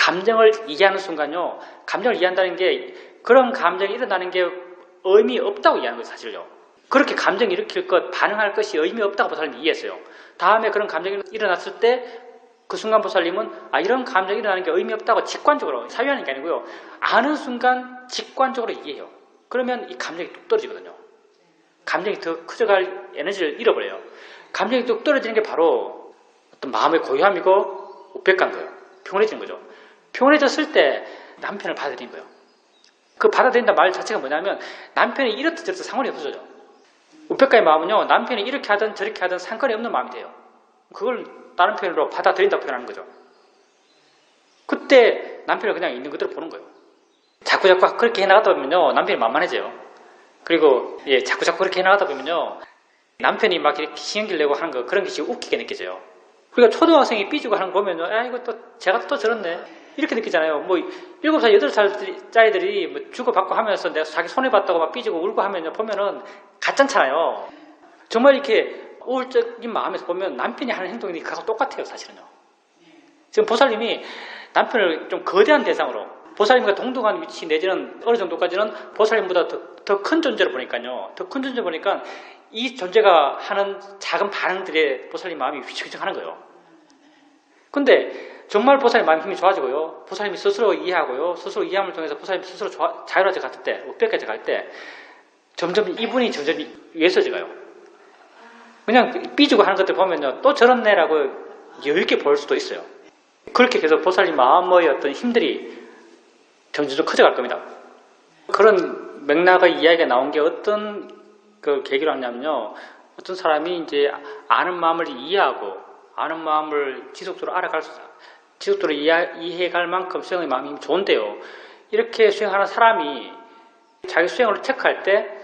감정을 이해하는 순간요, 감정을 이해한다는 게 그런 감정이 일어나는 게 의미 없다고 이해하는 거예요, 사실요. 그렇게 감정이 일으킬 것, 반응할 것이 의미 없다고 보살님이 이해했어요. 다음에 그런 감정이 일어났을 때 그 순간 보살님은 이런 감정이 일어나는 게 의미 없다고 직관적으로, 사유하는 게 아니고요, 아는 순간 직관적으로 이해해요. 그러면 이 감정이 뚝 떨어지거든요. 감정이 더 커져갈 에너지를 잃어버려요. 감정이 뚝 떨어지는 게 바로 어떤 마음의 고요함이고 우백한 거예요. 평온해지는 거죠. 평온해졌을 때 남편을 받아들이는 거예요. 그 받아들인다 말 자체가 뭐냐면 남편이 이렇다 저렇다 상관이 없어져요. 우백가의 마음은요, 남편이 이렇게 하든 저렇게 하든 상관이 없는 마음이 돼요. 그걸 다른 표현으로 받아들인다고 표현하는 거죠. 그때 남편을 그냥 있는 그대로 보는 거예요. 자꾸 그렇게 해나가다 보면요, 남편이 만만해져요. 그리고 자꾸 그렇게 해나가다 보면요, 남편이 막 이렇게 신경질 내고 하는 거, 그런 게 지금 웃기게 느껴져요. 그러니까 초등학생이 삐지고 하는 거 보면요, 이거 또 제가 또 저렇네 이렇게 느끼잖아요. 뭐 7살, 8살짜리들이 뭐 주고받고 하면서 내가 자기 손해봤다고 막 삐지고 울고 하면요, 보면은 가짠잖아요. 정말 이렇게 우울적인 마음에서 보면 남편이 하는 행동이 그거하고 똑같아요, 사실은요. 지금 보살님이 남편을 좀 거대한 대상으로, 보살님과 동등한 위치 내지는 어느 정도까지는 보살님보다 더 큰 존재로 보니까요, 더 큰 존재로 보니까 이 존재가 하는 작은 반응들에 보살님 마음이 휘청휘청 하는 거예요. 근데 정말 보살님 마음이 힘이 좋아지고요, 보살님이 스스로 이해하고요, 스스로 이해함을 통해서 보살님 스스로 자유로워져 갔을 때, 우백해져 갈 때 점점 이분이 점점 위에서져 가요. 그냥 삐지고 하는 것들 보면요, 또 저렇네라고 여유있게 볼 수도 있어요. 그렇게 계속 보살님 마음의 어떤 힘들이 점점 커져갈 겁니다. 그런 맥락의 이야기가 나온 게 어떤 그 계기로 하냐면요, 어떤 사람이 이제 아는 마음을 이해하고 아는 마음을 지속적으로 지속적으로 이해해갈 만큼 수행의 마음이 좋은데요, 이렇게 수행하는 사람이 자기 수행을 체크할 때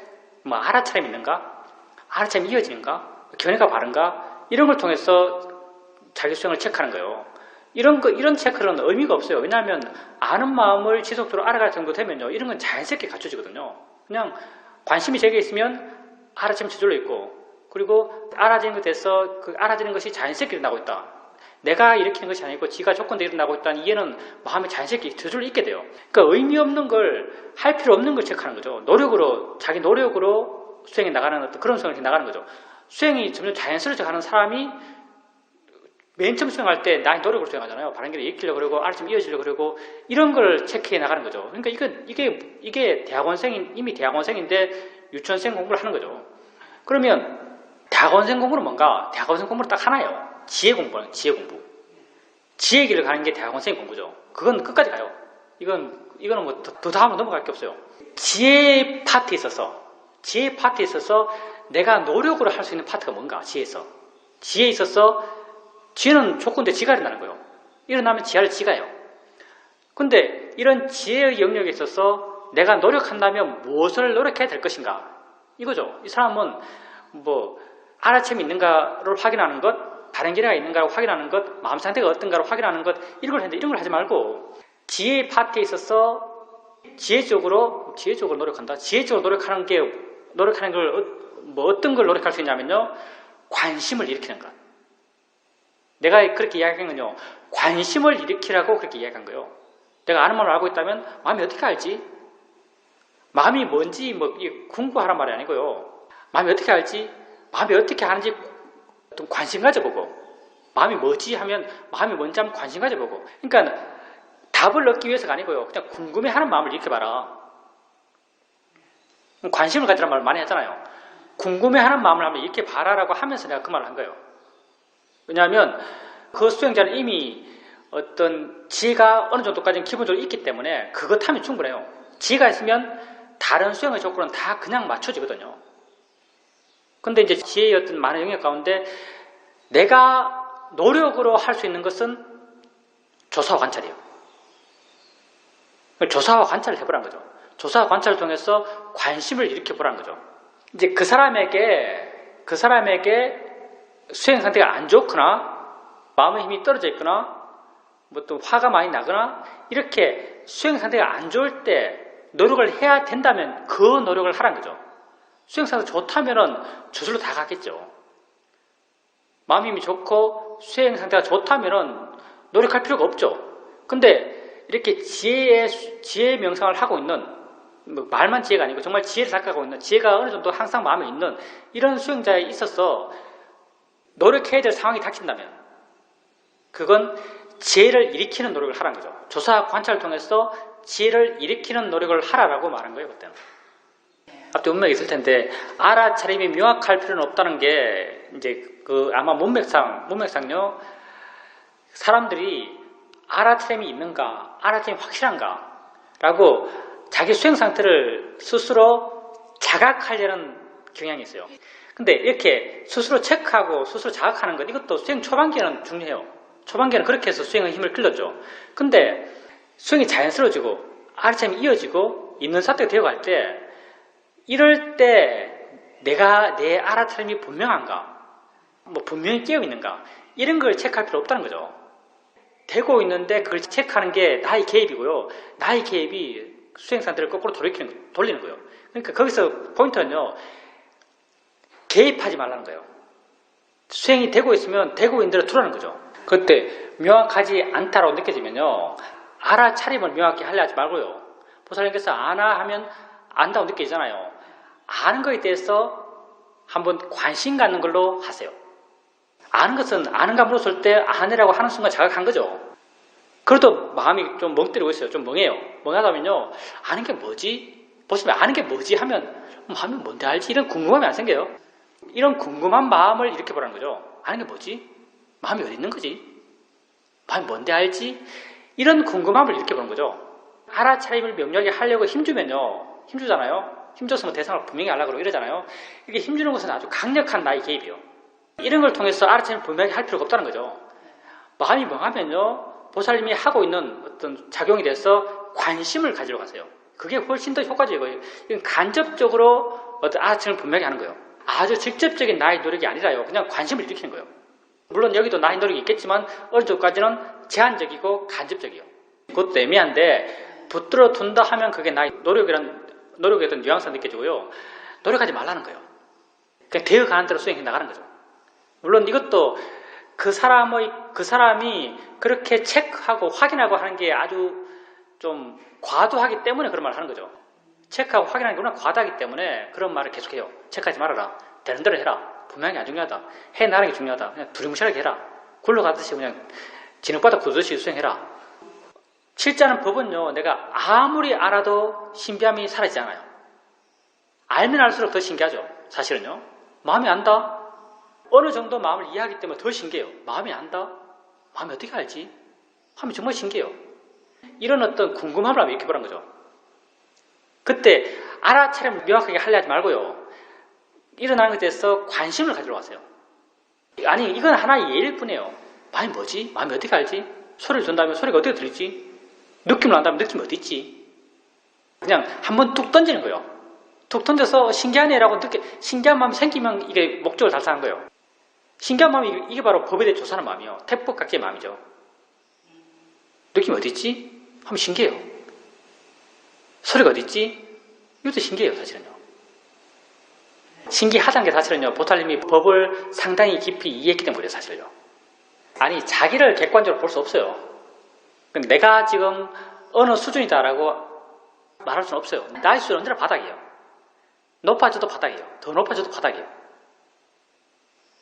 뭐 알아차림이 있는가, 알아차림이 이어지는가, 견해가 바른가, 이런 걸 통해서 자기 수행을 체크하는 거예요. 이런 체크는 의미가 없어요. 왜냐하면 아는 마음을 지속적으로 알아갈 정도 되면요, 이런 건 자연스럽게 갖춰지거든요. 그냥 관심이 제게 있으면 알아차림 저절로 있고, 그리고 알아지는 것에서 그 알아지는 것이 자연스럽게 일어나고 있다. 내가 일으키는 것이 아니고 지가 조건대로 일어나고 있다는 이해는 마음에 자연스럽게 저절로 있게 돼요. 그러니까 의미 없는 걸, 할 필요 없는 걸 체크하는 거죠. 자기 노력으로 수행해 나가는 어떤 그런 수행을 해 나가는 거죠. 수행이 점점 자연스러워져 가는 사람이 맨 처음 수행할 때 나의 노력으로 수행하잖아요. 바른 길을 익히려고 그러고 알아차림 이어지려고 그러고 이런 걸 체크해 나가는 거죠. 그러니까 이게 이미 대학원생인데 유치원생 공부를 하는 거죠. 그러면 대학원생 공부는 뭔가? 대학원생 공부는 딱 하나예요. 지혜 공부는 지혜 공부. 지혜 길을 가는 게 대학원생 공부죠. 그건 끝까지 가요. 이거는 뭐 더 다음으로 넘어갈 게 없어요. 지혜 파트에 있어서 내가 노력으로 할 수 있는 파트가 뭔가? 지혜에 있어서 지혜는 조건대 지가 일어나는 거예요. 일어나면 지혜를 지가요. 근데 이런 지혜의 영역에 있어서 내가 노력한다면 무엇을 노력해야 될 것인가? 이거죠. 이 사람은 뭐 알아채미 있는가를 확인하는 것, 다른 길이가 있는가를 확인하는 것, 마음 상태가 어떤가를 확인하는 것, 이런 걸 했는데 이런 걸 하지 말고 지혜 파트에 있어서 지혜적으로 노력한다. 지혜적으로 노력하는 걸 뭐 어떤 걸 노력할 수 있냐면요, 관심을 일으키는 것. 내가 그렇게 이야기한 건요, 관심을 일으키라고 그렇게 이야기한 거예요. 내가 아는 마음을 알고 있다면 마음이 어떻게 알지? 마음이 뭔지 뭐 궁금하란 말이 아니고요. 마음이 어떻게 알지? 마음이 어떻게 하는지 좀 관심 가져보고, 마음이 뭐지 하면 마음이 뭔지 한번 관심 가져보고. 그러니까 답을 얻기 위해서가 아니고요, 그냥 궁금해하는 마음을 일으켜봐라. 관심을 가지라는 말을 많이 하잖아요. 궁금해하는 마음을 한번 일으켜봐라라고 하면서 내가 그 말을 한 거예요. 왜냐하면 그 수행자는 이미 어떤 지혜가 어느 정도까지는 기본적으로 있기 때문에 그것 하면 충분해요. 지혜가 있으면 다른 수행의 조건은 다 그냥 맞춰지거든요. 근데 이제 지혜의 어떤 많은 영역 가운데 내가 노력으로 할 수 있는 것은 조사와 관찰이에요. 조사와 관찰을 해보라는 거죠. 조사와 관찰을 통해서 관심을 일으켜보라는 거죠. 이제 그 사람에게 수행 상태가 안 좋거나 마음의 힘이 떨어져 있거나 뭐 또 화가 많이 나거나 이렇게 수행 상태가 안 좋을 때 노력을 해야 된다면 그 노력을 하라는 거죠. 수행 상태가 좋다면은 저절로 다 가겠죠. 마음 힘이 좋고 수행 상태가 좋다면은 노력할 필요가 없죠. 근데 이렇게 지혜의 명상을 하고 있는, 뭐 말만 지혜가 아니고 정말 지혜를 닦아가고 있는, 지혜가 어느 정도 항상 마음에 있는 이런 수행자에 있어서 노력해야 될 상황이 닥친다면 그건 지혜를 일으키는 노력을 하라는 거죠. 조사 관찰을 통해서 지혜를 일으키는 노력을 하라라고 말한 거예요, 그때는. 앞뒤 운명이 있을 텐데 알아차림이 명확할 필요는 없다는 게 이제 아마 문맥상요. 사람들이 알아차림이 있는가, 알아차림이 확실한가 라고 자기 수행 상태를 스스로 자각하려는 경향이 있어요. 근데 이렇게 스스로 체크하고 스스로 자각하는 것, 이것도 수행 초반기에는 중요해요. 초반기에는 그렇게 해서 수행의 힘을 길렀죠. 근데 수행이 자연스러워지고 알아차림이 이어지고 있는 상태가 되어갈 때, 이럴 때 내가 내 알아차림이 분명한가, 뭐 분명히 깨어있는가, 이런 걸 체크할 필요 없다는 거죠. 되고 있는데 그걸 체크하는 게 나의 개입이고요. 나의 개입이 수행 상태를 거꾸로 돌리는 거예요. 그러니까 거기서 포인트는요, 개입하지 말라는 거예요. 수행이 되고 있으면 되고 있는 대로 두라는 거죠. 그때 명확하지 않다라고 느껴지면요, 알아차림을 명확히 하려 하지 말고요. 보살님께서 아나 하면 안다고 느껴지잖아요. 아는 거에 대해서 한번 관심 갖는 걸로 하세요. 아는 것은 아는 감으로 쓸 때 아니라고 하는 순간 자각한 거죠. 그래도 마음이 좀 멍 때리고 있어요. 좀 멍해요. 멍하다면요, 아는 게 뭐지? 보시면 아는 게 뭐지 하면 마음이 뭔데 알지? 이런 궁금함이 안 생겨요. 이런 궁금한 마음을 일으켜보라는 거죠. 아는 게 뭐지? 마음이 어디 있는 거지? 마음이 뭔데 알지? 이런 궁금함을 일으켜보는 거죠. 알아차림을 명료하게 하려고 힘주면요, 힘주잖아요. 힘줘서 뭐 대상을 분명히 하려고 그러고 이러잖아요. 이게 힘주는 것은 아주 강력한 나의 개입이에요. 이런 걸 통해서 알아차림을 분명히 할 필요가 없다는 거죠. 마음이 멍하면요, 보살님이 하고 있는 어떤 작용에 대해서 관심을 가지러 가세요. 그게 훨씬 더 효과적이고요. 이건 간접적으로 어떤 알아차림을 분명히 하는 거예요. 아주 직접적인 나의 노력이 아니라요, 그냥 관심을 일으키는 거예요. 물론 여기도 나의 노력이 있겠지만 어느 정도까지는 제한적이고 간접적이에요. 그것도 애매한데 붙들어 둔다 하면 그게 나의 노력의 어떤 뉘앙스가 느껴지고요. 노력하지 말라는 거예요. 그냥 되어가는 대로 수행해 나가는 거죠. 물론 이것도 그 사람이 그렇게 체크하고 확인하고 하는 게 아주 좀 과도하기 때문에 그런 말을 하는 거죠. 체크하고 확인하는 게 워낙 과도하기 때문에 그런 말을 계속해요. 체크하지 말아라. 되는 대로 해라. 분명히 안 중요하다. 해 나가는 게 중요하다. 그냥 두리뭉실하게 해라. 굴러가듯이 그냥 진흙바닥 구듯이 수행해라. 실제하는 법은요, 내가 아무리 알아도 신비함이 사라지지 않아요. 알면 알수록 더 신기하죠. 사실은요. 마음이 안다? 어느 정도 마음을 이해하기 때문에 더 신기해요. 마음이 안다? 마음이 어떻게 알지? 하면 정말 신기해요. 이런 어떤 궁금함을 한번 일으켜보라는 거죠. 그때 알아차림 명확하게 하려 하지 말고요, 일어나는 것에 대해서 관심을 가지러 가세요. 아니, 이건 하나의 예일 뿐이에요. 마음이 뭐지? 마음이 어떻게 알지? 소리를 듣는다면 소리가 어떻게 들리지? 느낌을 안다면 느낌이 어디 있지? 그냥 한번 툭 던지는 거예요. 툭 던져서 신기하네라고 신기한 마음이 생기면 이게 목적을 달성한 거예요. 신기한 마음이, 이게 바로 법에 대해 조사하는 마음이에요. 태법각기의 마음이죠. 느낌이 어디 있지? 하면 신기해요. 소리가 어디 있지? 이것도 신기해요, 사실은요. 신기하다는 게 사실은요, 보살님이 법을 상당히 깊이 이해했기 때문에 그래요, 사실요. 아니, 자기를 객관적으로 볼 수 없어요. 내가 지금 어느 수준이다라고 말할 수는 없어요. 나의 수준은 언제나 바닥이에요. 높아져도 바닥이에요. 더 높아져도 바닥이에요.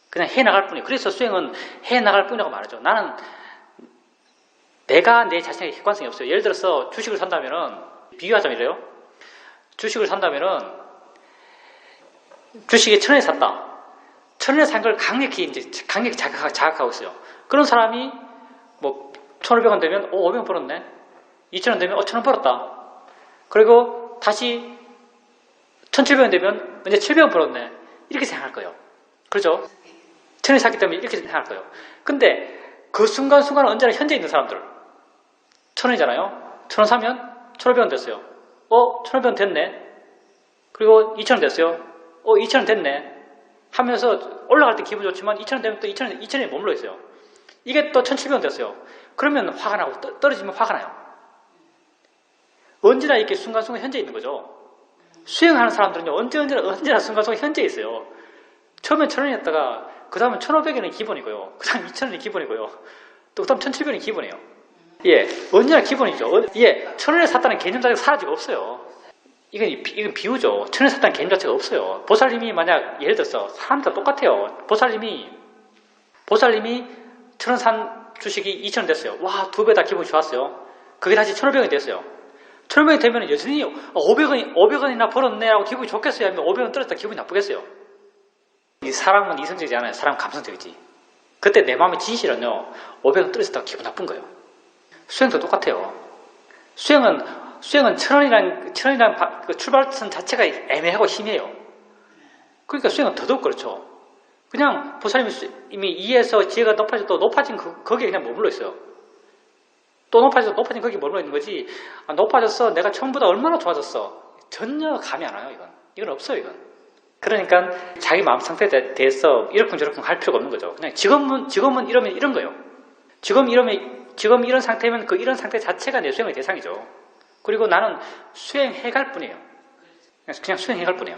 그냥 해나갈 뿐이에요. 그래서 수행은 해나갈 뿐이라고 말하죠. 나는 내가 내 자신에게 객관성이 없어요. 예를 들어서 주식을 산다면은, 비유하자면 이래요. 주식을 산다면은, 주식에 1,000원에 샀다. 1,000원에 산 걸 강력히 자각하고 있어요. 그런 사람이 뭐 1,500원 되면 500원 벌었네. 2,000원 되면 1,000원 벌었다. 그리고 다시 1,700원 되면 이제 700원 벌었네. 이렇게 생각할 거예요. 그렇죠? 1,000원에 샀기 때문에 이렇게 생각할 거예요. 근데 그 순간순간은 언제나 현재 있는 사람들, 1,000원이잖아요. 1,000원 사면 1,500원 됐어요. 1,500원 됐네. 그리고 2,000원 됐어요. 2,000원 됐네. 하면서 올라갈 때 기분 좋지만 2,000원 되면 또 2,000원에 머물러 있어요. 이게 또 1,700원 됐어요. 그러면 화가 나고 떨어지면 화가 나요. 언제나 이렇게 순간순간 현재 있는 거죠. 수행하는 사람들은요, 언제나 순간순간 현재 있어요. 처음엔 1,000원이었다가 그 다음은 1,500원이 기본이고요. 그 다음 2,000원이 기본이고요. 또 그 다음 1,700원이 기본이에요. 예, 언제나 기본이죠. 예, 천원에 샀다는 개념 자체가 사라지고 없어요. 이건 비유죠. 천원에 샀다는 개념 자체가 없어요. 보살님이 만약 예를 들어서 사람들 똑같아요. 보살님이 천원 산 주식이 2천원 됐어요. 와, 2배 다 기분이 좋았어요. 그게 다시 1,500원이 됐어요. 1,500원이 되면 여전히 500원이나 벌었네 하고 기분이 좋겠어요? 아니면 500원 떨어졌다 기분이 나쁘겠어요? 이 사람은 이성적이지 않아요. 사람은 감성적이지. 그때 내 마음의 진실은요, 500원 떨어졌다가 기분 나쁜 거예요. 수행도 똑같아요. 수행은 천원이란 그 출발선 자체가 애매하고 희미해요. 그러니까 수행은 더더욱 그렇죠. 그냥 보살님이 이미 이해해서 지혜가 높아져도 높아진 거기에 그냥 머물러 있어요. 또 높아져서 높아진 거기에 머물러 있는 거지, 높아졌어, 내가 처음보다 얼마나 좋아졌어, 전혀 감이 안 와요. 이건 없어요. 이건. 그러니까 자기 마음 상태에 대해서 이러쿵저러쿵 할 필요가 없는 거죠. 그냥 지금은 이러면 이런 거예요. 지금 이런 상태면 그 이런 상태 자체가 내 수행의 대상이죠. 그리고 나는 수행해갈 뿐이에요. 그냥 수행해갈 뿐이에요.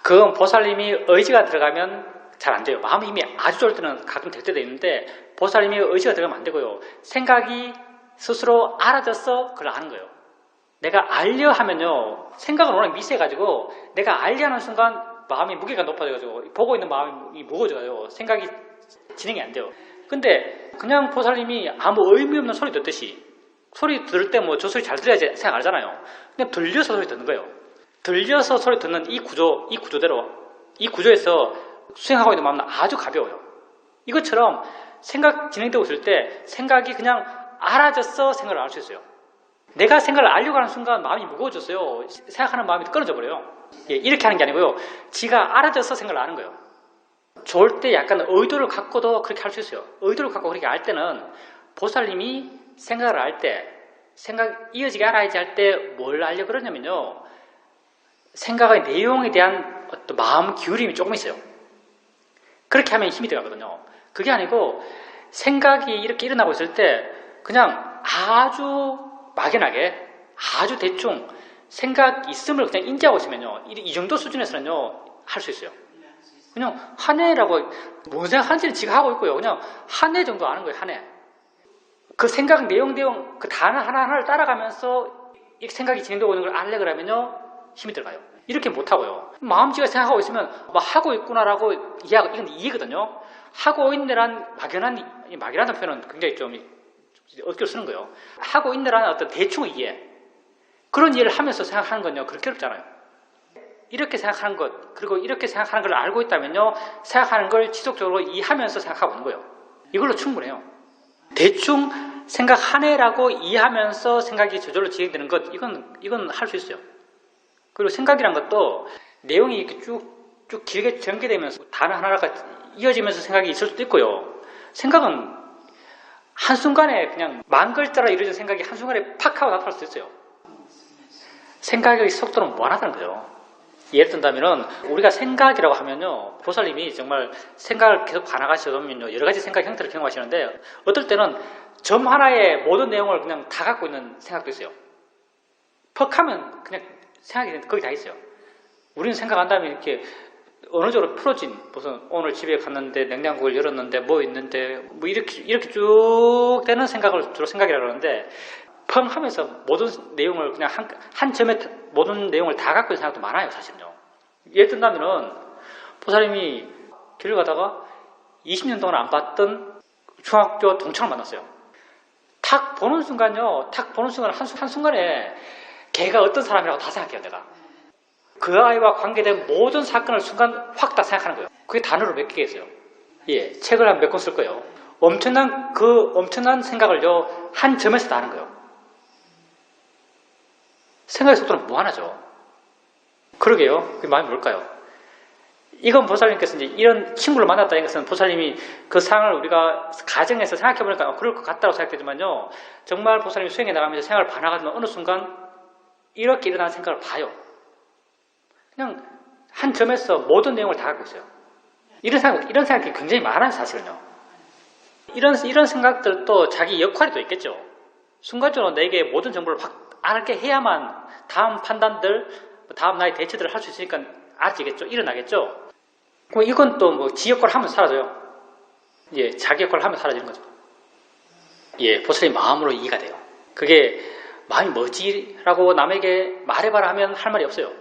그건 보살님이 의지가 들어가면 잘 안 돼요. 마음이 이미 아주 좋을 때는 가끔 될 때도 있는데, 보살님이 의지가 들어가면 안 되고요. 생각이 스스로 알아졌어, 그걸 아는 거예요. 내가 알려 하면요, 생각은 워낙 미세해가지고 내가 알려 하는 순간 마음이 무게가 높아져가지고 보고 있는 마음이 무거워져요. 생각이 진행이 안 돼요. 근데 그냥 보살님이 아무 의미 없는 소리 듣듯이, 소리 들을 때 뭐 저 소리 잘 들어야지 생각 알잖아요. 그냥 들려서 소리 듣는 거예요. 들려서 소리 듣는 이 구조대로, 이 구조에서 수행하고 있는 마음은 아주 가벼워요. 이것처럼 생각 진행되고 있을 때 생각이 그냥 알아졌어 생각을 알 수 있어요. 내가 생각을 알려고 하는 순간 마음이 무거워졌어요. 생각하는 마음이 끊어져 버려요. 예, 이렇게 하는 게 아니고요. 지가 알아져서 생각을 아는 거예요. 좋을 때 약간 의도를 갖고도 그렇게 할 수 있어요. 의도를 갖고 그렇게 알 때는 보살님이 생각을 알 때, 생각 이어지게 알아야지 할 때 뭘 알려고 그러냐면요, 생각의 내용에 대한 어떤 마음 기울임이 조금 있어요. 그렇게 하면 힘이 들어가거든요. 그게 아니고 생각이 이렇게 일어나고 있을 때 그냥 아주 막연하게, 아주 대충 생각 있음을 그냥 인지하고 있으면요, 이 정도 수준에서는요 할 수 있어요. 그냥 한 해라고, 뭔 생각하는지는 지가 하고 있고요. 그냥 한 해 정도 아는 거예요. 한 해. 그 생각 내용 그 단어 하나하나를 따라가면서 이 생각이 진행되고 있는 걸 알려 그러면요 힘이 들어가요. 이렇게 못하고요. 마음지가 생각하고 있으면 막 하고 있구나라고 이해하고, 이건 이해거든요. 하고 있네란 막연한 표현은 굉장히 좀 어깨로 쓰는 거예요. 하고 있네라는 어떤 대충 이해, 그런 이해를 하면서 생각하는 건요 그렇게 어렵잖아요. 이렇게 생각하는 것, 그리고 이렇게 생각하는 걸 알고 있다면요, 생각하는 걸 지속적으로 이해하면서 생각하고 있는 거예요. 이걸로 충분해요. 대충 생각하네라고 이해하면서 생각이 저절로 진행되는 것, 이건 할 수 있어요. 그리고 생각이란 것도 내용이 이렇게 쭉 길게 전개되면서 단어 하나가 이어지면서 생각이 있을 수도 있고요. 생각은 한순간에 그냥 만 글자로 이루어진 생각이 한순간에 팍 하고 나타날 수 있어요. 생각의 속도는 무한하다는 거죠. 예를 든다면 우리가 생각이라고 하면요, 보살님이 정말 생각을 계속 반화하시면요 여러 가지 생각 형태를 경험하시는데, 어떨 때는 점 하나에 모든 내용을 그냥 다 갖고 있는 생각도 있어요. 퍽 하면 그냥 생각이 거기 다 있어요. 우리는 생각한 다음에 이렇게 어느 정도 풀어진, 무슨 오늘 집에 갔는데 냉장고를 열었는데 뭐 있는데 뭐 이렇게 쭉 되는 생각을 주로 생각이라고 그러는데, 펑 하면서 모든 내용을 그냥 한 점에 모든 내용을 다 갖고 있는 생각도 많아요, 사실은요. 예를 든다면은 보살님이 길을 가다가 20년 동안 안 봤던 중학교 동창을 만났어요. 탁 보는 순간 한순간에 걔가 어떤 사람이라고 다 생각해요, 내가. 그 아이와 관계된 모든 사건을 순간 확 다 생각하는 거예요. 그게 단어로 몇 개겠어요. 예, 책을 한 몇 권 쓸 거예요. 엄청난 생각을요, 한 점에서 다 하는 거예요. 생각의 속도는 무한하죠. 그러게요. 그 마음이 뭘까요? 이건 보살님께서 이제 이런 친구를 만났다는 것은 보살님이 그 상황을 우리가 가정에서 생각해보니까 그럴 것 같다고 생각되지만요, 정말 보살님이 수행해 나가면서 생각을 반화하지만 어느 순간 이렇게 일어나는 생각을 봐요. 그냥 한 점에서 모든 내용을 다 갖고 있어요. 이런 생각이 굉장히 많아요, 사실은요. 이런 생각들도 자기 역할이 또 있겠죠. 순간적으로 내게 모든 정보를 확 알게 해야만 다음 판단들, 다음 나의 대처들을 할 수 있으니까 알아지겠죠. 일어나겠죠. 그럼 이건 또 뭐 지 역할을 하면 사라져요. 예, 자기 역할을 하면 사라지는 거죠. 예, 보살이 마음으로 이해가 돼요. 그게 마음이 뭐지라고 남에게 말해봐라 하면 할 말이 없어요.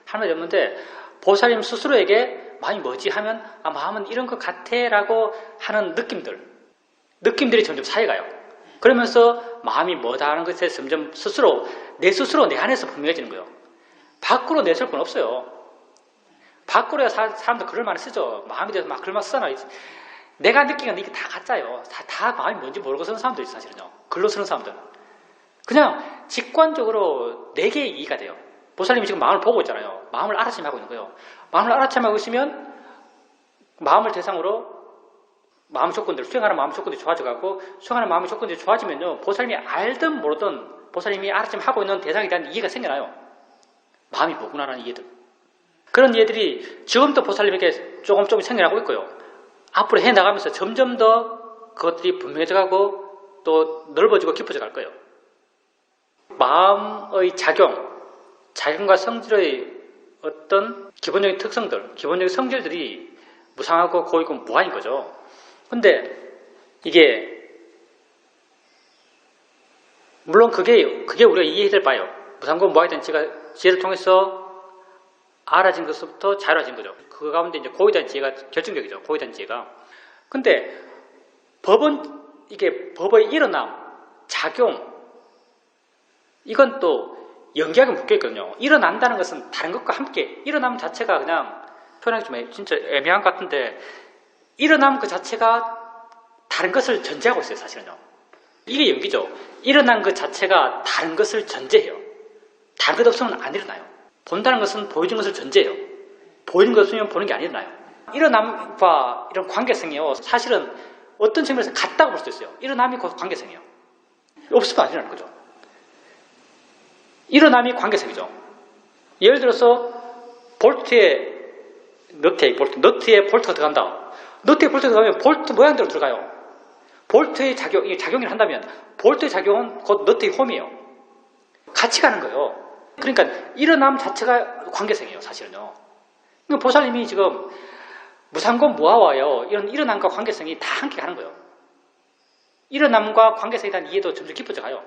할 말이 없는데 보살님 스스로에게 마음이 뭐지 하면 마음은 이런 것 같아라고 하는 느낌들이 점점 쌓여가요. 그러면서 마음이 뭐다 하는 것에 점점 내 스스로 내 안에서 분명해지는 거예요. 밖으로 내세울 건 없어요. 밖으로야 사람들 글을 많이 쓰죠. 마음에 대해서 막 글만 쓰잖아요. 내가 느끼는 이게 다 가짜예요. 다 마음이 뭔지 모르고 쓰는 사람들이 있어요, 사실은요. 글로 쓰는 사람들. 그냥 직관적으로 내게 이해가 돼요. 보살님이 지금 마음을 보고 있잖아요. 마음을 알아차림하고 있는 거예요. 마음을 알아차림하고 있으면 마음을 대상으로 마음 조건들, 수행하는 마음 조건들이 좋아져가고 수행하는 마음의 조건들이 좋아지면요. 보살님이 알든 모르든 보살님이 알아차림하고 있는 대상에 대한 이해가 생겨나요. 마음이 뭐구나라는 이해들. 그런 이해들이 지금도 보살님에게 조금 생겨나고 있고요. 앞으로 해나가면서 점점 더 그것들이 분명해져가고 또 넓어지고 깊어져 갈 거예요. 마음의 작용과 성질의 어떤 기본적인 특성들, 기본적인 성질들이 무상하고 고이고 무한인 거죠. 근데 이게 물론 그게 우리가 이해해야 될 바예요. 무상고 무한에 대한 지혜를 통해서 알아진 것부터 자유로워진 거죠. 그 가운데 이제 고에 대한 지혜가 결정적이죠. 고에 대한 지혜가. 근데 이게 법의 일어남, 작용, 이건 또 연기하게 묶여있거든요. 일어난다는 것은 다른 것과 함께, 일어남 자체가 그냥 표현하기 좀 진짜 애매한 것 같은데, 일어남 그 자체가 다른 것을 전제하고 있어요, 사실은요. 이게 연기죠. 일어난 것 자체가 다른 것을 전제해요. 다른 것 없으면 안 일어나요. 본다는 것은 보여준 것을 전제해요. 보이는 것 없으면 보는 게 안 일어나요. 일어남과 이런 관계성이요. 사실은 어떤 측면에서 같다고 볼 수도 있어요. 일어남이 곧 관계성이에요. 없으면 안 일어나는 거죠. 일어남이 관계성이죠. 예를 들어서 너트에 볼트가 들어간다. 너트에 볼트가 들어가면 볼트 모양대로 들어가요. 볼트의 작용을 한다면 볼트의 작용은 곧 너트의 홈이에요. 같이 가는 거예요. 그러니까 일어남 자체가 관계성이에요, 사실은요. 그러니까 보살님이 지금 무상권 무아와요. 이런 일어남과 관계성이 다 함께 가는 거예요. 일어남과 관계성에 대한 이해도 점점 깊어져 가요.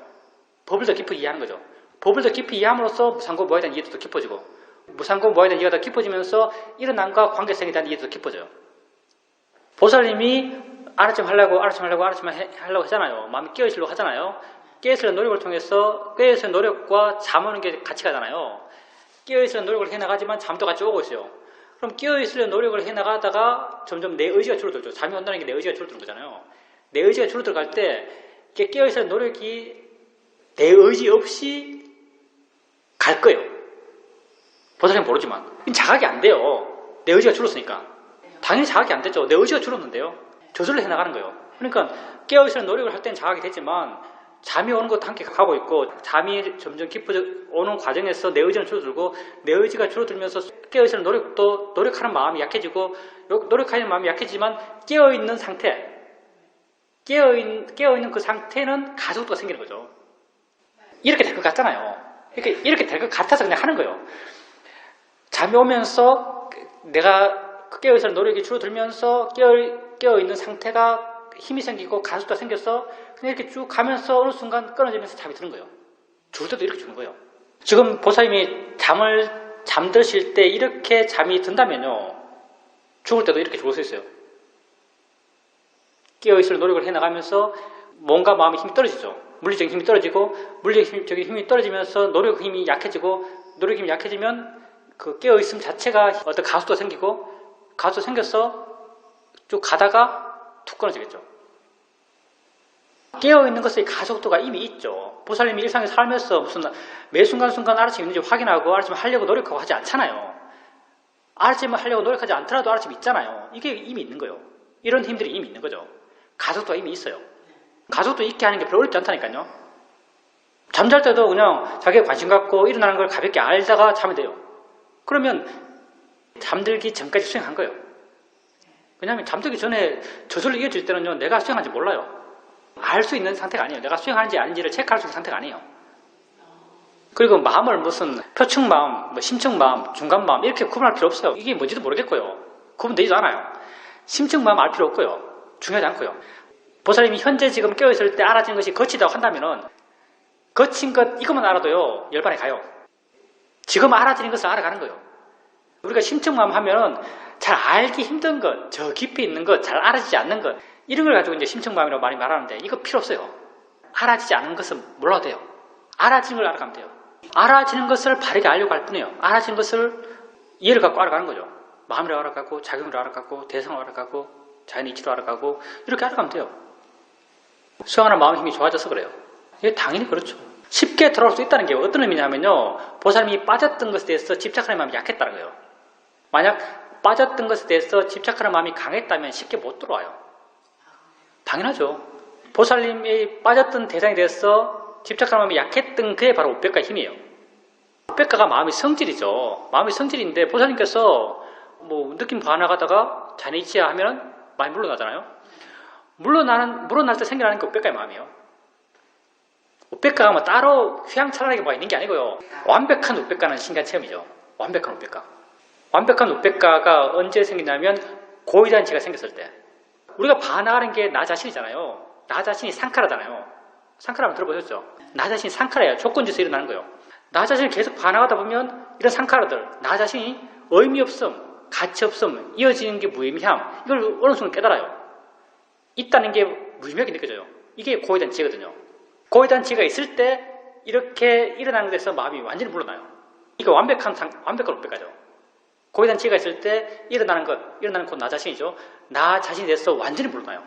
법을 더 깊이 이해하는 거죠. 법을 더 깊이 이해함으로써 무상권 무아에 대한 이해도 더 깊어지고, 무상권 무아에 대한 이해가 더 깊어지면서 일어남과 관계성에 대한 이해도 더 깊어져요. 보살님이 알아차림하려고 하잖아요. 마음이 깨어있으려고 하잖아요. 깨어있으려는 노력을 통해서 깨어있으려는 노력과 잠 오는 게 같이 가잖아요. 깨어있으려는 노력을 해나가지만 잠도 같이 오고 있어요. 그럼 깨어있으려는 노력을 해나가다가 점점 내 의지가 줄어들죠. 잠이 온다는 게 내 의지가 줄어드는 거잖아요. 내 의지가 줄어들어갈 때 깨어있으려는 노력이 내 의지 없이 갈 거예요. 보살님 모르지만 자각이 안 돼요. 내 의지가 줄었으니까. 당연히 자각이 안 되죠. 내 의지가 줄었는데요. 저절로 해나가는 거예요. 그러니까 깨어있으려는 노력을 할 때는 자각이 되지만 잠이 오는 것도 함께 가고 있고, 잠이 점점 깊어져 오는 과정에서 내 의지는 줄어들고, 내 의지가 줄어들면서 깨어있는 노력도, 노력하는 마음이 약해지고, 노력하는 마음이 약해지지만 깨어있는 상태, 깨어있는 그 상태는 가속도가 생기는 거죠. 이렇게 될 것 같잖아요. 이렇게 될 것 같아서 그냥 하는 거예요. 잠이 오면서 내가 깨어있는 노력이 줄어들면서 깨어있는 상태가 힘이 생기고 가속도가 생겨서 그냥 이렇게 쭉 가면서 어느 순간 끊어지면서 잠이 드는 거예요. 죽을 때도 이렇게 주는 거예요. 지금 보살님이 잠드실 때 이렇게 잠이 든다면요, 죽을 때도 이렇게 죽을 수 있어요. 깨어있을 노력을 해나가면서 몸과 마음의 힘이 떨어지죠. 물리적인 힘이 떨어지고, 물리적인 힘이 떨어지면서 노력 힘이 약해지고, 노력 힘이 약해지면 그 깨어있음 자체가 어떤 가속도가 생기고, 가속도 생겨서 쭉 가다가 툭 끊어지겠죠. 깨어있는 것의 가속도가 이미 있죠. 보살님이 일상에 살면서 무슨 매 순간순간 알아차림 있는지 확인하고 알아차림 하려고 노력하고 하지 않잖아요. 알아차림을 하려고 노력하지 않더라도 알아차림 있잖아요. 이게 이미 있는 거예요. 이런 힘들이 이미 있는 거죠. 가속도가 이미 있어요. 가속도 있게 하는 게 별로 어렵지 않다니까요. 잠잘 때도 그냥 자기가 관심 갖고 일어나는 걸 가볍게 알다가 자면 돼요. 그러면 잠들기 전까지 수행한 거예요. 왜냐하면 잠들기 전에 저절로 이어질 때는요, 내가 수행하는지 몰라요. 알 수 있는 상태가 아니에요. 내가 수행하는지 아닌지를 체크할 수 있는 상태가 아니에요. 그리고 마음을 무슨 표층마음, 심층마음, 중간마음 이렇게 구분할 필요 없어요. 이게 뭔지도 모르겠고요. 구분되지도 않아요. 심층마음 알 필요 없고요. 중요하지 않고요. 보살님이 현재 지금 깨어있을 때 알아지는 것이 거치다고 한다면은 거친 것 이것만 알아도요 열반에 가요. 지금 알아지는 것을 알아가는 거예요. 우리가 심층마음 하면은 잘 알기 힘든 것, 저 깊이 있는 것, 잘 알아지지 않는 것 이런 걸 가지고 이제 심층마음이라고 많이 말하는데 이거 필요 없어요. 알아지지 않는 것은 몰라도 돼요. 알아지는 걸 알아가면 돼요. 알아지는 것을 바르게 알려고 할 뿐이에요. 알아지는 것을 이해를 갖고 알아가는 거죠. 마음으로 알아가고 작용으로 알아가고 대상으로 알아가고 자연의 이치로 알아가고 이렇게 알아가면 돼요. 수행하는 마음 힘이 좋아져서 그래요. 이게 당연히 그렇죠. 쉽게 돌아올 수 있다는 게 어떤 의미냐면요. 보살님이 빠졌던 것에 대해서 집착하는 마음이 약했다는 거예요. 만약 빠졌던 것에 대해서 집착하는 마음이 강했다면 쉽게 못 들어와요. 당연하죠. 보살님이 빠졌던 대상에 대해서 집착하는 마음이 약했던 그게 바로 우백가의 힘이에요. 우백가가 마음의 성질이죠. 마음의 성질인데 보살님께서 뭐 느낌 반항하다가 자네이치야 하면 많이 물러나잖아요. 물러날 때 생겨나는 게 우백가의 마음이에요. 우백가가 뭐 따로 휘황찬란하게 뭐가 있는 게 아니고요. 완벽한 우백가는 신기한 체험이죠. 완벽한 우백가. 완벽한 우백가가 언제 생기냐면 고위대한 지가 생겼을 때. 우리가 반항하는 게 나 자신이잖아요. 나 자신이 상카라잖아요. 상카라면 들어보셨죠? 나 자신이 상카라예요. 조건지에서 일어나는 거예요. 나 자신을 계속 반항하다 보면 이런 상카라들, 나 자신이 의미 없음, 가치 없음, 이어지는 게 무의미함, 이걸 어느 순간 깨달아요. 있다는 게 무의미하게 느껴져요. 이게 고위대한 지거든요. 고위대한 지가 있을 때 이렇게 일어나는 데서 마음이 완전히 물러나요. 이게 완벽한 우백가죠. 고위대한 지가 있을 때 일어나는 곧 나 자신이죠. 나 자신에 대해서 완전히 물러나요.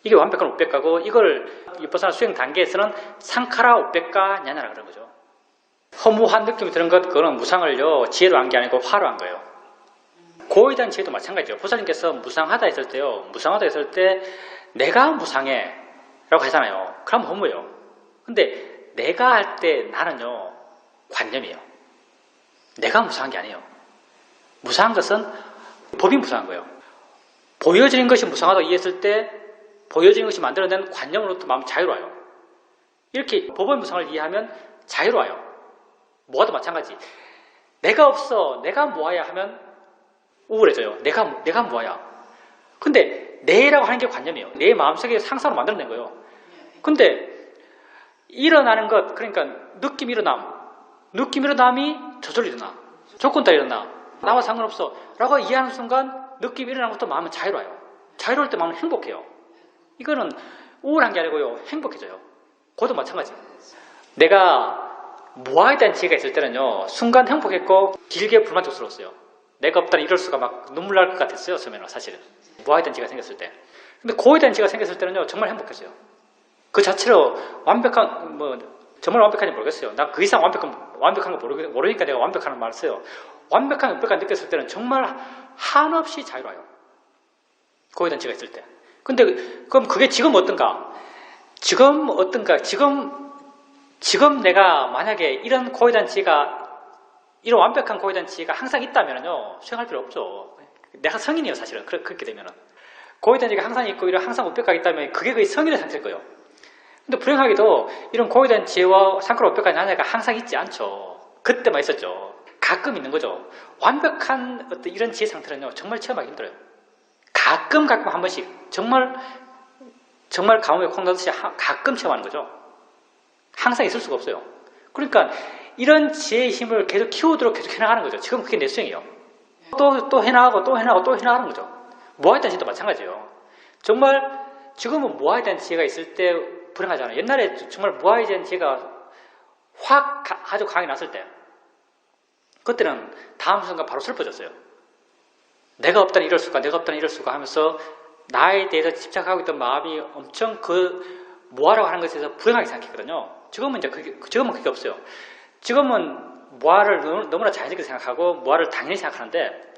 이게 완벽한 우백가고 이걸 위파사나 수행 단계에서는 상카라 우백가 냐냐라 그런 거죠. 허무한 느낌이 드는 것 그거는 무상을요 지혜로 한 게 아니고 화로 한 거예요. 고위대한 지혜도 마찬가지죠. 보살님께서 무상하다 했을 때요. 무상하다 했을 때 내가 무상해 라고 하잖아요. 그럼 허무해요. 근데 내가 할 때 나는요 관념이에요. 내가 무상한 게 아니에요. 무상한 것은 법이 무상한 거예요. 보여지는 것이 무상하다고 이해했을 때 보여지는 것이 만들어낸 관념으로부터 마음이 자유로워요. 이렇게 법의 무상을 이해하면 자유로워요. 뭐와도 마찬가지. 내가 없어, 내가 뭐야 하면 우울해져요. 내가 뭐야. 근데 내라고 하는 게 관념이에요. 내 마음속에 상상으로 만들어낸 거예요. 근데 일어나는 것, 그러니까 느낌 일어남이 저절로 일어나. 조건 따라 일어나. 나와 상관없어 라고 이해하는 순간 느낌이 일어나는 것도 마음은 자유로워요. 자유로울 때 마음은 행복해요. 이거는 우울한 게 아니고요. 행복해져요. 그것도 마찬가지. 내가 무아에 대한 지혜가 있을 때는요. 순간 행복했고 길게 불만족스러웠어요. 내가 없다니 이럴 수가 막 눈물 날 것 같았어요. 처음에는 사실은. 무아에 대한 지혜가 생겼을 때. 근데 고에 대한 지혜가 생겼을 때는요. 정말 행복했어요. 그 자체로 완벽한 정말 완벽한지 모르겠어요. 나 그 이상 완벽한 거 모르니까 내가 완벽한 말을 써요. 완벽한 우백가 느꼈을 때는 정말 한없이 자유로워요. 고에 대한 지혜가 있을 때. 근데 그럼 그게 지금 어떤가? 지금 내가 만약에 이런 고에 대한 지혜가 이런 완벽한 고에 대한 지혜가 항상 있다면요 수행할 필요 없죠. 내가 성인이에요 사실은. 그렇게 되면은 고에 대한 지혜가 항상 있고 이런 항상 우백가가 있다면 그게 거의 성인의 상태일 거예요. 근데 불행하게도 이런 고에 대한 지혜와 상카라 우백가 냐냐가 항상 있지 않죠. 그때만 있었죠. 가끔 있는 거죠. 완벽한 어떤 이런 지혜 상태는요 정말 체험하기 힘들어요. 가끔 한 번씩 정말 가뭄에 콩 나듯이 가끔 체험하는 거죠. 항상 있을 수가 없어요. 그러니까 이런 지혜의 힘을 계속 키우도록 계속 해나가는 거죠. 지금 그게 내 수행이에요. 또 해나가고 또 해나가는 거죠. 무아에 대한 지혜도 마찬가지예요. 정말 지금은 무아에 대한 지혜가 있을 때 불행하잖아요. 옛날에 정말 무아에 대한 지혜가 아주 강하게 났을 때 그때는 다음 순간 바로 슬퍼졌어요. 내가 없다니 이럴 수가 하면서 나에 대해서 집착하고 있던 마음이 엄청 그 무아라고 하는 것에 대해서 불행하게 생각했거든요. 지금은 그게 없어요. 지금은 무아를 너무나 자연스럽게 생각하고 무아를 당연히 생각하는데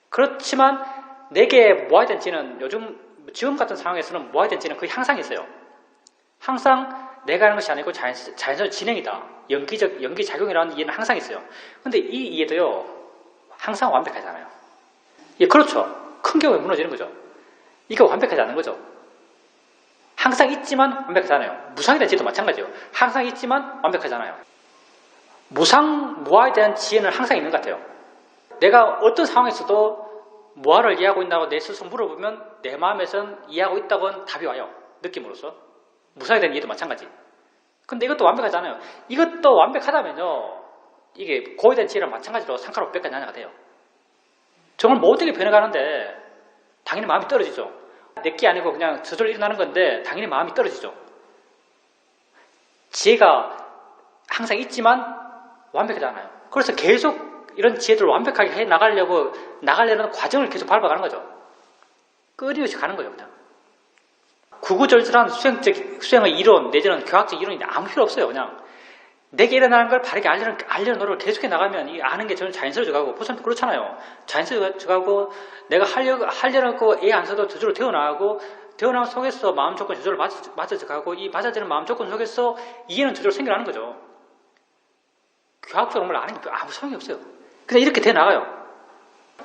그렇지만 내게 무아에 대한 지혜는 지금 같은 상황에서는 무아에 대한 지혜는 거의 항상 있어요. 항상 내가 하는 것이 아니고 자연스러운 진행이다. 연기작용이라는 이해는 항상 있어요. 근데 이 이해도요 항상 완벽하잖아요. 예, 그렇죠. 큰 경우에 무너지는 거죠. 이게 완벽하지 않은 거죠. 항상 있지만 완벽하지 않아요. 무상에 대한 지혜도 마찬가지예요. 항상 있지만 완벽하지 않아요. 무아에 대한 지혜는 항상 있는 것 같아요. 내가 어떤 상황에서도 뭐하를 이해하고 있나고 내 스스로 물어보면 내 마음에선 이해하고 있다고는 답이 와요. 느낌으로서. 무상에 대한 이해도 마찬가지. 근데 이것도 완벽하잖아요. 이것도 완벽하다면요. 이게 고에 대한 지혜랑 마찬가지로 상카로 500까지 나눠가 돼요. 정말 모든 게 변해가는데 당연히 마음이 떨어지죠. 내게 아니고 그냥 저절로 일어나는 건데 당연히 마음이 떨어지죠. 지혜가 항상 있지만 완벽하잖아요. 그래서 계속 이런 지혜들을 완벽하게 해 나가려는 과정을 계속 밟아가는 거죠. 끊임없이 가는 거예요, 그냥. 구구절절한 수행의 이론, 내지는 교학적 이론이 아무 필요 없어요, 그냥. 내게 일어나는 걸 바르게 알려는 노력을 계속해 나가면 이 아는 게 저는 자연스러워져 가고, 보살도 그렇잖아요. 자연스러워져 가고, 내가 하려고 애 안 써도 저절로 되어나가고, 되어나간 속에서 마음 조건 저절로 맞아져 가고, 이 맞아지는 마음 조건 속에서 이해는 저절로 생겨나는 거죠. 교학적으로 뭘 아는 게 아무 소용이 없어요. 그냥 이렇게 되어나가요.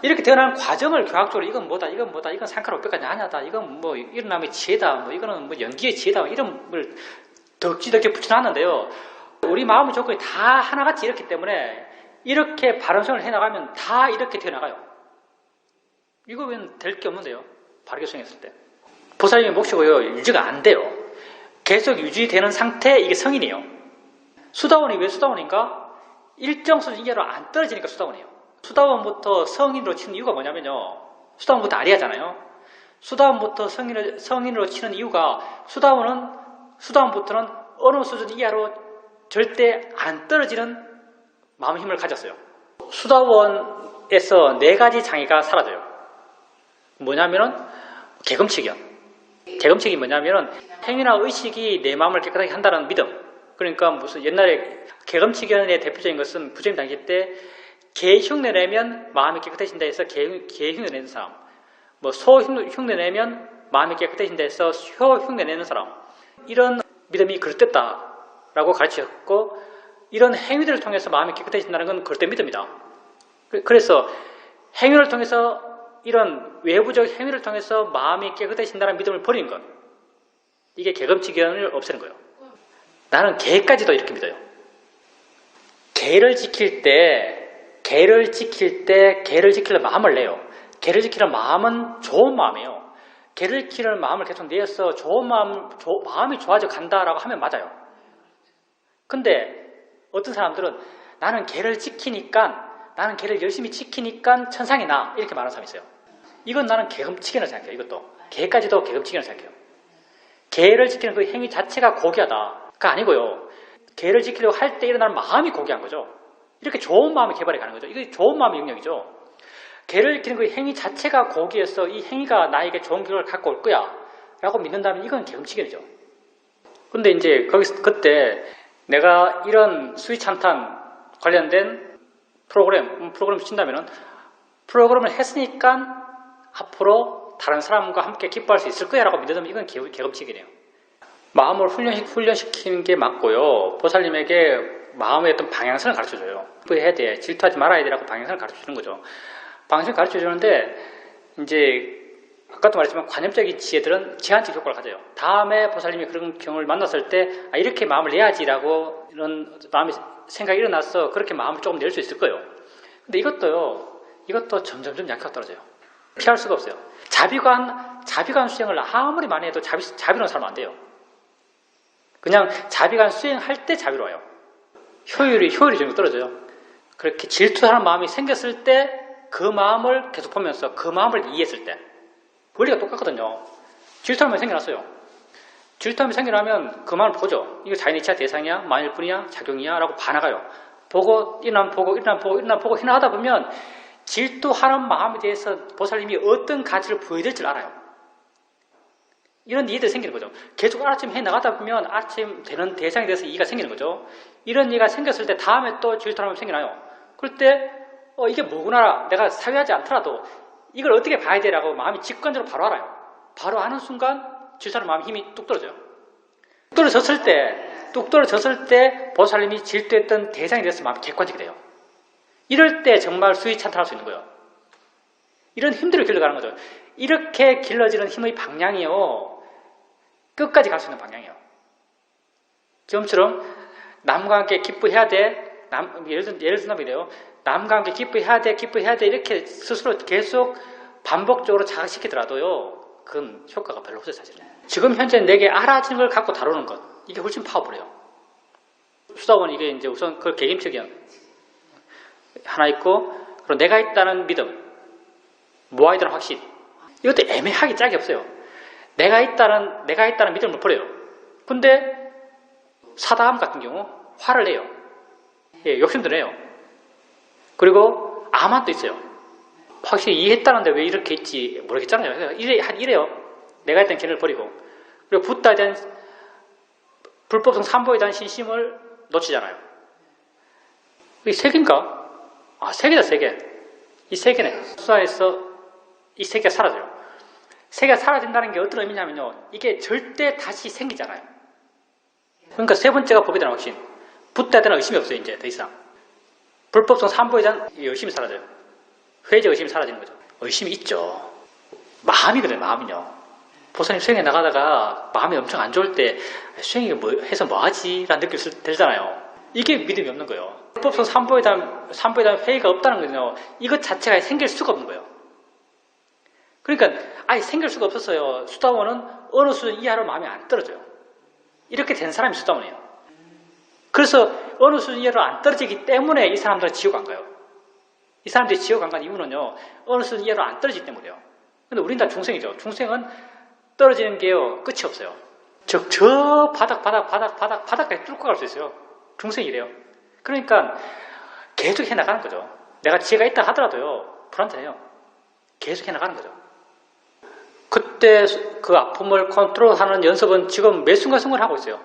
이렇게 되어나가는 과정을 교학적으로 이건 뭐다, 이건 상카로 500까지 아냐다, 이건 뭐 일어남의 지혜다, 뭐 이거는 뭐 연기의 지혜다, 이런 걸 덕지덕지 붙여놨는데요. 우리 마음의 조건이 다 하나같이 이렇기 때문에 이렇게 바른 수행을 해나가면 다 이렇게 되어나가요. 이거 웬 될 게 없는데요. 바르게 수행했을 때. 보살님의 몫이고요. 유지가 안 돼요. 계속 유지되는 상태, 이게 성인이에요. 수다원이 왜 수다원인가? 일정 수준 이하로 안 떨어지니까 수다원이에요. 수다원부터 성인으로 치는 이유가 뭐냐면요. 수다원부터 아리아잖아요. 수다원부터 성인으로 치는 이유가 수다원부터는 어느 수준 이하로 절대 안 떨어지는 마음의 힘을 가졌어요. 수다원에서 4가지 장애가 사라져요. 뭐냐면은 개금칙이요. 개금칙이 뭐냐면은 행위나 의식이 내 마음을 깨끗하게 한다는 믿음. 그러니까 무슨 옛날에 개금칙의 대표적인 것은 부처님 당시 때 개 흉내 내면 마음이 깨끗해진다 해서 개 흉내 내는 사람, 뭐 소 흉내 내면 마음이 깨끗해진다 해서 소 흉내 내는 사람, 이런 믿음이 그릇됐다라고 가르치셨고, 이런 행위들을 통해서 마음이 깨끗해진다는 건 그릇된 믿음이다. 그래서 행위를 통해서, 이런 외부적 행위를 통해서 마음이 깨끗해진다는 믿음을 버리는 것, 이게 개금칙견을 없애는 거예요. 나는 개까지도 이렇게 믿어요. 개를 지킬 때 개를 지키려 마음을 내요. 개를 지키는 마음은 좋은 마음이에요. 개를 지키는 마음을 계속 내어서 좋은 마음이 좋아져 간다라고 하면 맞아요. 근데 어떤 사람들은 나는 개를 열심히 지키니까 천상이 나, 이렇게 말하는 사람이 있어요. 이건 나는 개금칙이라고 생각해요. 이것도 개까지도 개금칙이라고 생각해요. 개를 지키는 그 행위 자체가 고귀하다가 아니고요. 개를 지키려고 할 때 일어나는 마음이 고귀한 거죠. 이렇게 좋은 마음이 개발해 가는 거죠. 이게 좋은 마음의 영역이죠. 개를 지키는 그 행위 자체가 고귀해서 이 행위가 나에게 좋은 결과를 갖고 올 거야 라고 믿는다면 이건 개금칙이죠. 근데 이제 그때 내가 이런 수위찬탄 관련된 프로그램 친다면은, 프로그램을 했으니까 앞으로 다른 사람과 함께 기뻐할 수 있을 거야 라고 믿으면 이건 개금칙이네요. 마음을 훈련시키는 게 맞고요. 보살님에게 마음의 어떤 방향성을 가르쳐줘요. 기뻐해야 돼, 질투하지 말아야 돼 라고 방향성을 가르쳐주는 거죠. 방향성을 가르쳐주는데, 이제 아까도 말했지만 관념적인 지혜들은 제한적 효과를 가져요. 다음에 보살님이 그런 경우를 만났을 때 이렇게 마음을 내야지라고 이런 마음의 생각이 일어나서 그렇게 마음을 조금 낼 수 있을 거예요. 근데 이것도 점점 약효가 떨어져요. 피할 수가 없어요. 자비관 수행을 아무리 많이 해도 자비로운 사람은 안 돼요. 그냥 자비관 수행할 때 자비로워요. 효율이 좀 떨어져요. 그렇게 질투하는 마음이 생겼을 때 그 마음을 계속 보면서 그 마음을 이해했을 때 원리가 똑같거든요. 질투함이 생겨났어요. 질투함이 생겨나면 그 마음을 보죠. 이거 자연이치야, 대상이야, 만일뿐이야, 작용이야 라고 반화가요. 보고 일어나면 보고 하다 보면 질투하는 마음에 대해서 보살님이 어떤 가치를 보여드릴지 알아요. 이런 이해들이 생기는 거죠. 계속 아침 해나가다 보면 아침 되는 대상에 대해서 이해가 생기는 거죠. 이런 이해가 생겼을 때 다음에 또 질투하는 마음이 생겨나요. 그럴 때 이게 뭐구나, 내가 사유하지 않더라도 이걸 어떻게 봐야 되라고 마음이 직관적으로 바로 알아요. 바로 아는 순간 질투하는 마음의 힘이 뚝 떨어져요. 뚝 떨어졌을 때 보살님이 질투했던 대상에 대해서 마음이 객관적이 돼요. 이럴 때 정말 수위 찬탄할 수 있는 거예요. 이런 힘들을 길러가는 거죠. 이렇게 길러지는 힘의 방향이요, 끝까지 갈 수 있는 방향이에요. 지금처럼 남과 함께 기뻐해야 돼, 예를 든다면 이래요. 남과 함께 기뻐해야 돼 이렇게 스스로 계속 반복적으로 자극시키더라도요, 그건 효과가 별로 없어요, 사실은. 지금 현재 내게 알아지는 걸 갖고 다루는 것, 이게 훨씬 파워풀해요. 수다원 이게 이제 우선 그 개개인적인 하나 있고, 그리고 내가 있다는 믿음, 모아있다는 확신. 이것도 애매하게 짝이 없어요. 내가 있다는 믿음을 버려요. 근데 사다함 같은 경우 화를 내요. 예, 욕심도 내요. 그리고 암만 또 있어요. 확실히 이해했다는데 왜 이렇게 했지 모르겠잖아요. 이래요. 내가 있다는 개를 버리고. 그리고 붓다에 대한 불법성 삼보에 대한 신심을 놓치잖아요. 이게 세 개인가? 아, 세 개다, 세 개. 이 세 개네. 수사에서 이 세 개가 사라져요. 세 개가 사라진다는 게 어떤 의미냐면요, 이게 절대 다시 생기잖아요. 그러니까 세 번째가 법에 대한 확신. 붓다에 대한 의심이 없어요, 이제 더 이상. 불법성 삼보에 대한 의심이 사라져요. 회의적 의심이 사라지는 거죠. 의심이 있죠. 마음이거든요, 마음이요. 보살님 수행에 나가다가 마음이 엄청 안 좋을 때 수행이 해서 뭐하지? 라는 느낌이 들잖아요. 이게 믿음이 없는 거예요. 불법성 삼보에 대한 회의가 없다는 거죠. 이것 자체가 생길 수가 없는 거예요. 그러니까 아예 생길 수가 없었어요. 수다원은 어느 수준 이하로 마음이 안 떨어져요. 이렇게 된 사람이 수다원이에요. 그래서 어느 수준 이하로 안 떨어지기 때문에 이 사람들은 지옥 안 가요. 이 사람들이 지옥 안 가는 이유는요, 어느 수준 이하로 안 떨어지기 때문이에요. 근데 우린 다 중생이죠. 중생은 떨어지는 게요, 끝이 없어요. 저 바닥까지 뚫고 갈 수 있어요. 중생이래요. 그러니까 계속 해나가는 거죠. 내가 지혜가 있다 하더라도요, 불안정해요. 계속 해나가는 거죠. 그때 그 아픔을 컨트롤하는 연습은 지금 매 순간순간 하고 있어요.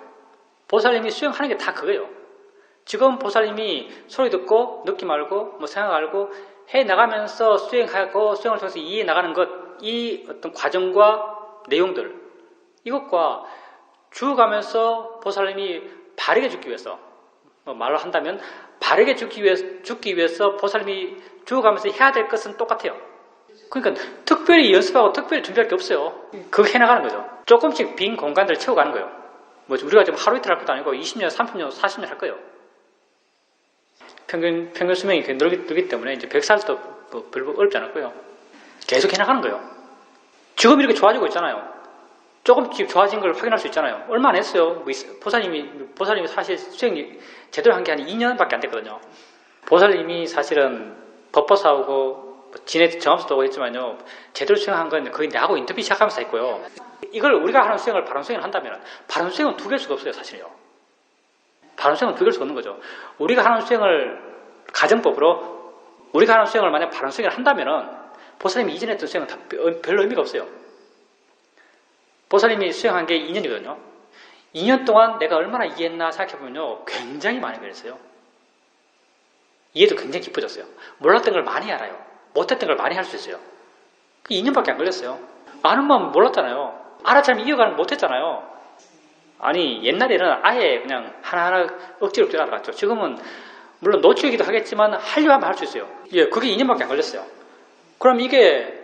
보살님이 수행하는 게 다 그거예요. 지금 보살님이 소리 듣고 느낌 알고 뭐 생각 알고 해나가면서 수행하고 수행을 통해서 이해해 나가는 것, 이 어떤 과정과 내용들, 이것과 죽어가면서 보살님이 바르게 죽기 위해서, 뭐 말로 한다면 바르게 죽기 위해서 보살님이 죽어가면서 해야 될 것은 똑같아요. 그러니까 특별히 연습하고 특별히 준비할 게 없어요. 그거 해나가는 거죠. 조금씩 빈 공간들을 채워가는 거예요. 뭐 우리가 지금 하루 이틀 할 것도 아니고 20년, 30년, 40년 할 거예요. 평균 수명이 늘기 때문에 이제 100살도 뭐 별로 어렵지 않을 거예요. 계속 해나가는 거예요. 지금 이렇게 좋아지고 있잖아요. 조금씩 좋아진 걸 확인할 수 있잖아요. 얼마 안 했어요. 보살님이 사실 수행이 제대로 한 게 한 2년밖에 안 됐거든요. 보살님이 사실은 법보사하고 진해 정합수도 하고 했지만요, 제대로 수행한 건 거의 내하고 인터뷰 시작하면서 했고요. 이걸 우리가 하는 수행을 바른 수행을 한다면, 바른 수행은 두 개일 수가 없어요, 사실요. 바른 수행은 두 개일 수가 없는 거죠. 우리가 하는 수행을 가정법으로, 우리가 하는 수행을 만약 바른 수행을 한다면은, 보살님이 이전에 했던 수행은 다 별로 의미가 없어요. 보살님이 수행한 게 2년이거든요. 2년 동안 내가 얼마나 이해했나 생각해보면요, 굉장히 많이 변했어요. 이해도 굉장히 깊어졌어요. 몰랐던 걸 많이 알아요. 못했던 걸 많이 할 수 있어요. 2년밖에 안 걸렸어요. 아는 마음 몰랐잖아요. 알아차면 이어가는 못했잖아요. 아니, 옛날에는 아예 그냥 하나하나 억지로 알아갔죠. 지금은 물론 노출이기도 하겠지만 하려고 하면 할 수 있어요. 예, 그게 2년밖에 안 걸렸어요. 그럼 이게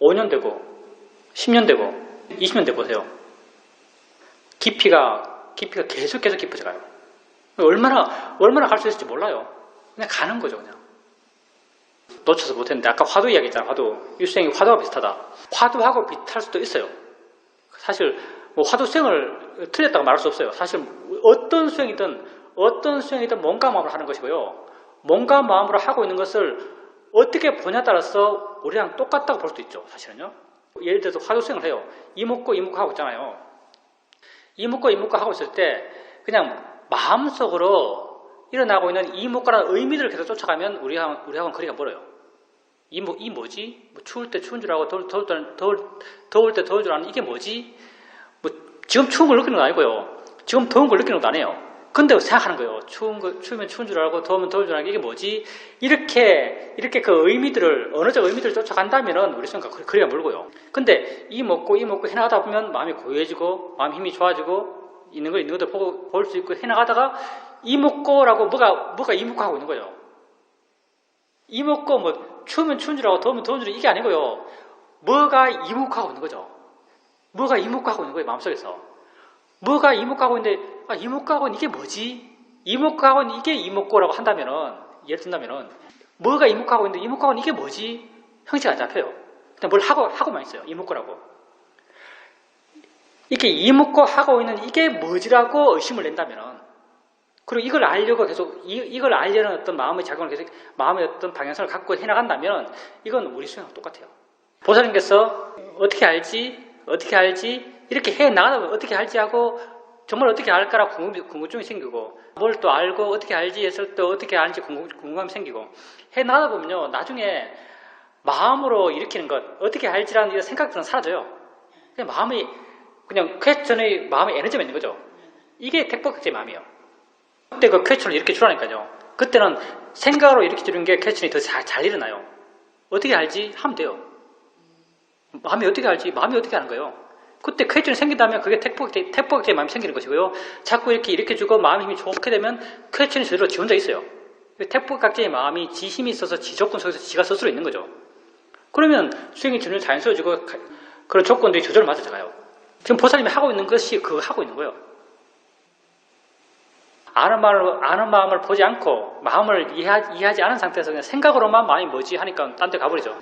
5년 되고 10년 되고 20년 돼 보세요. 깊이가 계속 깊어져 가요. 얼마나 갈 수 있을지 몰라요. 그냥 가는 거죠, 그냥. 놓쳐서 못했는데, 아까 화두 이야기 했잖아, 화두. 이 수행이 화두와 비슷하다. 화두하고 비슷할 수도 있어요. 사실, 뭐 화두 수행을 틀렸다고 말할 수 없어요. 사실, 어떤 수행이든 몸과 마음으로 하는 것이고요. 몸과 마음으로 하고 있는 것을 어떻게 보냐에 따라서 우리랑 똑같다고 볼 수도 있죠, 사실은요. 예를 들어서 화두 수행을 해요. 이목고 하고 있잖아요. 이목고 하고 있을 때, 그냥 마음속으로 일어나고 있는 이목과라는 의미들을 계속 쫓아가면 우리하고는 거리가 멀어요. 이 뭐지? 뭐 추울 때 추운 줄 알고 더울 때 더울 줄 아는 이게 뭐지? 뭐 지금 추운 걸 느끼는 건 아니고요. 지금 더운 걸 느끼는 것도 아니에요. 근데 생각하는 거예요. 추우면 추운 줄 알고 더우면 더울 줄 아는 이게 뭐지? 이렇게 그 의미들을, 언어적 의미들을 쫓아간다면은 우리 생각 거리가 멀고요. 근데 이 먹고 해나가다 보면 마음이 고요해지고 마음 힘이 좋아지고 있는 것들 보고 볼 수 있고 해나가다가 이목고라고 뭐가 이목고 하고 있는 거예요. 이목고 뭐 추우면 추운 줄 알고 더우면 더운 줄 이게 아니고요. 뭐가 이목고 하고 있는 거죠. 뭐가 이목고 하고 있는 거예요, 마음속에서. 뭐가 이목고 하고 있는데, 이목고 하고 있는 이게 뭐지? 이목고 하고 있는 이게 이목고라고 한다면은, 예를 든다면은, 뭐가 이목고 하고 있는데 이목고 하고 있는 이게 뭐지? 형체가 안 잡혀요. 근데 뭘 하고만 있어요. 이목구라고. 이렇게 이목구 하고 있는 이게 뭐지라고 의심을 낸다면은, 그리고 이걸 알려고 계속, 이걸 알려는 어떤 마음의 작용을 계속, 마음의 어떤 방향성을 갖고 해나간다면, 이건 우리 수행하고 똑같아요. 보살님께서 어떻게 알지, 이렇게 해나가다 보면 어떻게 알지 하고, 정말 어떻게 알까라 궁금증이 생기고, 뭘 또 알고 어떻게 알지 했을 때 어떻게 알지 궁금함이 생기고, 해나가다 보면요, 나중에 마음으로 일으키는 것, 어떻게 알지라는 이런 생각들은 사라져요. 그냥 마음이, 그냥 퀘스천의 마음의 에너지가 있는 거죠. 이게 택법각제의 마음이에요. 그때 그 퀘스천을 이렇게 주라니까요. 그때는 생각으로 이렇게 주는 게 퀘스천이 더 잘 일어나요. 어떻게 알지? 하면 돼요. 마음이 어떻게 알지? 마음이 어떻게 하는 거예요? 그때 퀘스천이 생긴다면 그게 택법각제의 마음이 생기는 것이고요. 자꾸 이렇게 주고 마음의 힘이 좋게 되면 퀘스천이 저대로 지 혼자 있어요. 택법각제의 마음이 지 힘이 있어서 지 조건 속에서 지가 스스로 있는 거죠. 그러면 수행이 점점 자연스러워지고 그런 조건들이 저절로 맞아져가요. 지금 보살님이 하고 있는 것이 그거 하고 있는 거예요. 아는 마음을 보지 않고 마음을 이해하지 않은 상태에서 그냥 생각으로만 마음이 뭐지 하니까 딴 데 가버리죠.